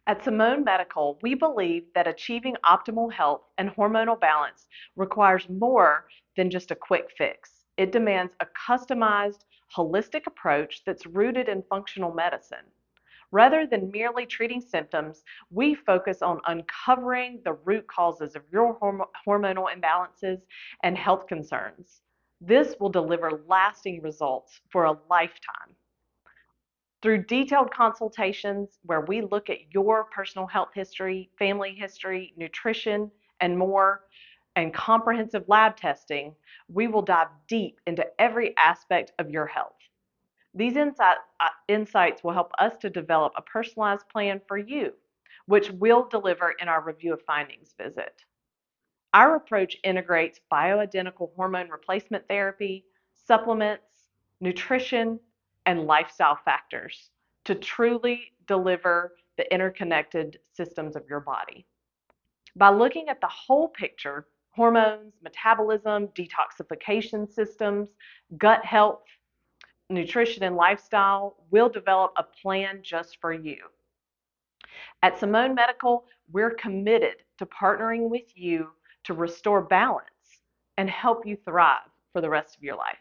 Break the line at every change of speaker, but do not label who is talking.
At Simone Medical, we believe that achieving optimal health and hormonal balance requires more than just a quick fix. It demands a customized, holistic approach that's rooted in functional medicine. Rather than merely treating symptoms, we focus on uncovering the root causes of your hormonal imbalances and health concerns. This will deliver lasting results for a lifetime. Through detailed consultations where we look at your personal health history, family history, nutrition, and more, and comprehensive lab testing, we will dive deep into every aspect of your health. These insights will help us to develop a personalized plan for you, which we'll deliver in our review of findings visit. Our approach integrates bioidentical hormone replacement therapy, supplements, nutrition, and lifestyle factors to truly deliver the interconnected systems of your body. By looking at the whole picture, hormones, metabolism, detoxification systems, gut health, nutrition, and lifestyle, we'll develop a plan just for you. At Simone Medical, we're committed to partnering with you to restore balance and help you thrive for the rest of your life.